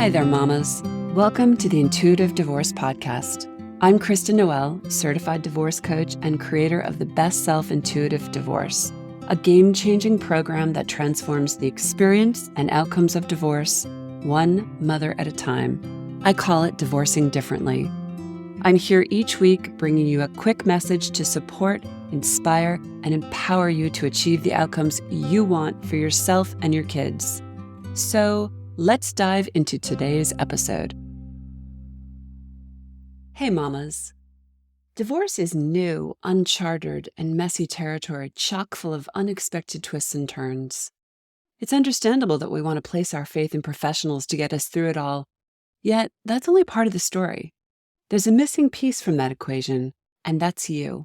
Hi there, mamas. Welcome to the Intuitive Divorce Podcast. I'm Kristen Noel, certified divorce coach and creator of the Best Self Intuitive Divorce, a game-changing program that transforms the experience and outcomes of divorce, one mother at a time. I call it Divorcing Differently. I'm here each week bringing you a quick message to support, inspire, and empower you to achieve the outcomes you want for yourself and your kids. So, let's dive into today's episode. Hey mamas. Divorce is new, uncharted, and messy territory chock full of unexpected twists and turns. It's understandable that we want to place our faith in professionals to get us through it all, yet that's only part of the story. There's a missing piece from that equation, and that's you.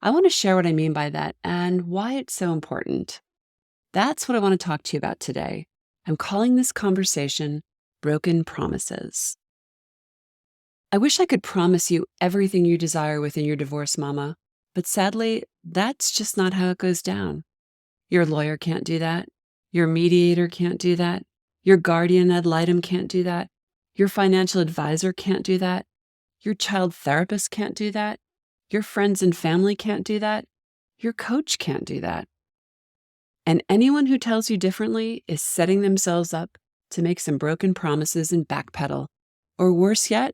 I want to share what I mean by that and why it's so important. That's what I want to talk to you about today. I'm calling this conversation Broken Promises. I wish I could promise you everything you desire within your divorce, mama, but sadly, that's just not how it goes down. Your lawyer can't do that. Your mediator can't do that. Your guardian ad litem can't do that. Your financial advisor can't do that. Your child therapist can't do that. Your friends and family can't do that. Your coach can't do that. And anyone who tells you differently is setting themselves up to make some broken promises and backpedal, or worse yet,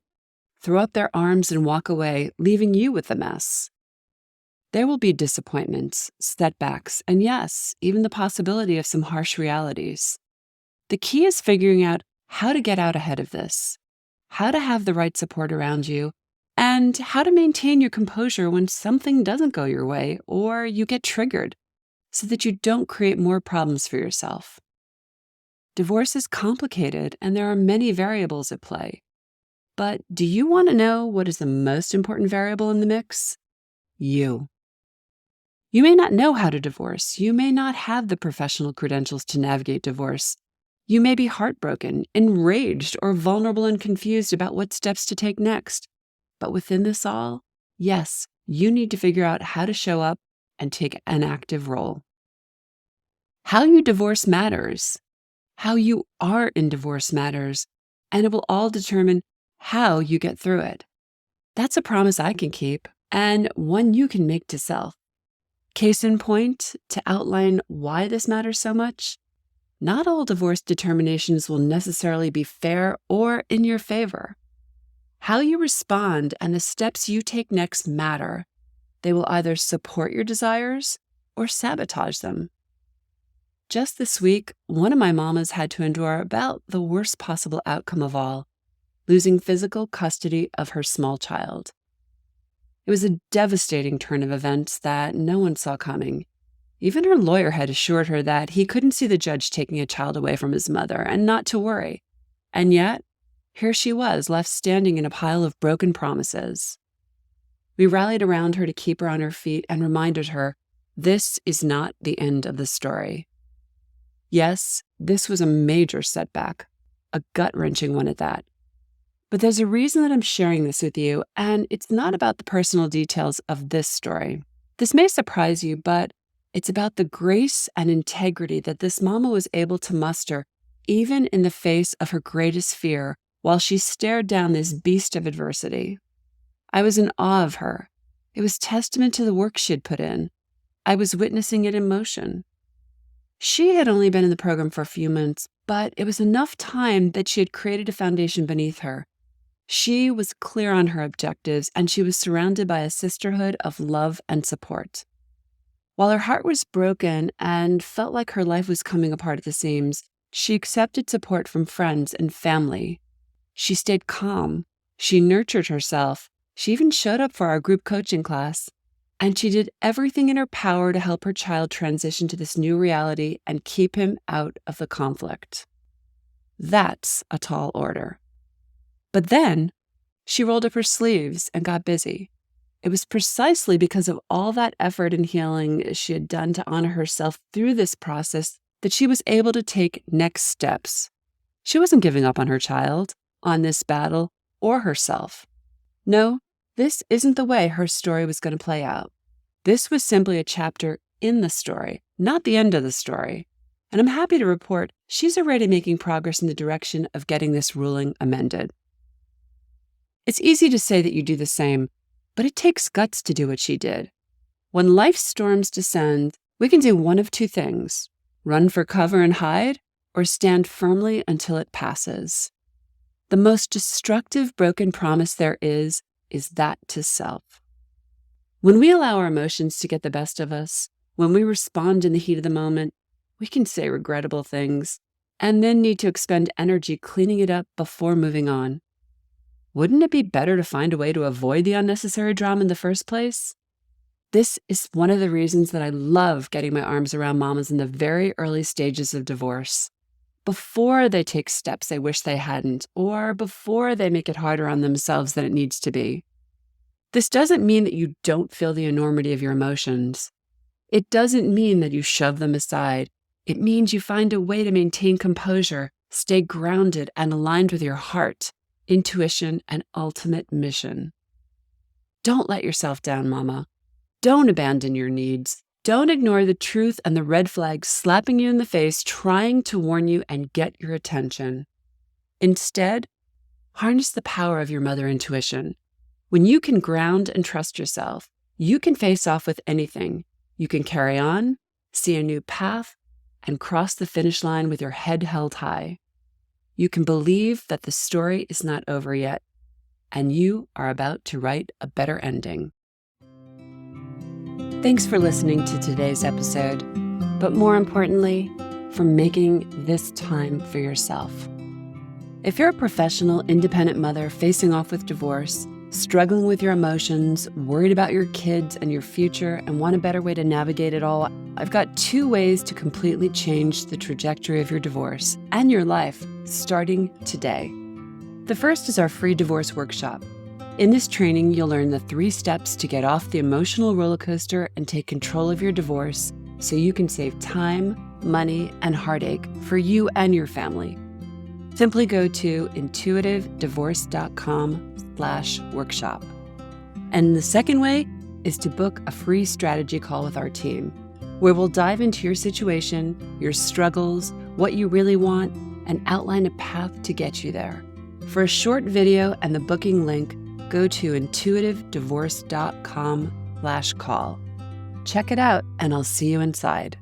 throw up their arms and walk away, leaving you with the mess. There will be disappointments, setbacks, and yes, even the possibility of some harsh realities. The key is figuring out how to get out ahead of this, how to have the right support around you, and how to maintain your composure when something doesn't go your way or you get triggered, so that you don't create more problems for yourself. Divorce is complicated and there are many variables at play. But do you want to know what is the most important variable in the mix? You. You may not know how to divorce. You may not have the professional credentials to navigate divorce. You may be heartbroken, enraged, or vulnerable and confused about what steps to take next. But within this all, yes, you need to figure out how to show up and take an active role. How you divorce matters. How you are in divorce matters, and it will all determine how you get through it. That's a promise I can keep, and one you can make to self. Case in point, to outline why this matters so much, not all divorce determinations will necessarily be fair or in your favor. How you respond and the steps you take next matter. They will either support your desires or sabotage them. Just this week, one of my mamas had to endure about the worst possible outcome of all, losing physical custody of her small child. It was a devastating turn of events that no one saw coming. Even her lawyer had assured her that he couldn't see the judge taking a child away from his mother and not to worry. And yet, here she was, left standing in a pile of broken promises. We rallied around her to keep her on her feet and reminded her, this is not the end of the story. Yes, this was a major setback, a gut-wrenching one at that. But there's a reason that I'm sharing this with you, and it's not about the personal details of this story. This may surprise you, but it's about the grace and integrity that this mama was able to muster, even in the face of her greatest fear, while she stared down this beast of adversity. I was in awe of her. It was testament to the work she'd put in. I was witnessing it in motion. She had only been in the program for a few months, but it was enough time that she had created a foundation beneath her. She was clear on her objectives, and she was surrounded by a sisterhood of love and support. While her heart was broken and felt like her life was coming apart at the seams, she accepted support from friends and family. She stayed calm. She nurtured herself. She even showed up for our group coaching class. And she did everything in her power to help her child transition to this new reality and keep him out of the conflict. That's a tall order. But then she rolled up her sleeves and got busy. It was precisely because of all that effort and healing she had done to honor herself through this process that she was able to take next steps. She wasn't giving up on her child, on this battle, or herself. No, this isn't the way her story was going to play out. This was simply a chapter in the story, not the end of the story. And I'm happy to report she's already making progress in the direction of getting this ruling amended. It's easy to say that you do the same, but it takes guts to do what she did. When life's storms descend, we can do one of two things: run for cover and hide, or stand firmly until it passes. The most destructive broken promise there is that to self. When we allow our emotions to get the best of us, when we respond in the heat of the moment, we can say regrettable things and then need to expend energy cleaning it up before moving on. Wouldn't it be better to find a way to avoid the unnecessary drama in the first place? This is one of the reasons that I love getting my arms around mamas in the very early stages of divorce, before they take steps they wish they hadn't, or before they make it harder on themselves than it needs to be. This doesn't mean that you don't feel the enormity of your emotions. It doesn't mean that you shove them aside. It means you find a way to maintain composure, stay grounded and aligned with your heart, intuition, and ultimate mission. Don't let yourself down, mama. Don't abandon your needs. Don't ignore the truth and the red flags slapping you in the face, trying to warn you and get your attention. Instead, harness the power of your mother intuition. When you can ground and trust yourself, you can face off with anything. You can carry on, see a new path, and cross the finish line with your head held high. You can believe that the story is not over yet, and you are about to write a better ending. Thanks for listening to today's episode, but more importantly, for making this time for yourself. If you're a professional, independent mother facing off with divorce, struggling with your emotions, worried about your kids and your future, and want a better way to navigate it all, I've got 2 ways to completely change the trajectory of your divorce and your life starting today. The first is our free divorce workshop. In this training, you'll learn the 3 steps to get off the emotional roller coaster and take control of your divorce so you can save time, money, and heartache for you and your family. Simply go to intuitivedivorce.com/workshop. And the second way is to book a free strategy call with our team, where we'll dive into your situation, your struggles, what you really want, and outline a path to get you there. For a short video and the booking link, go to intuitivedivorce.com/call. Check it out, and I'll see you inside.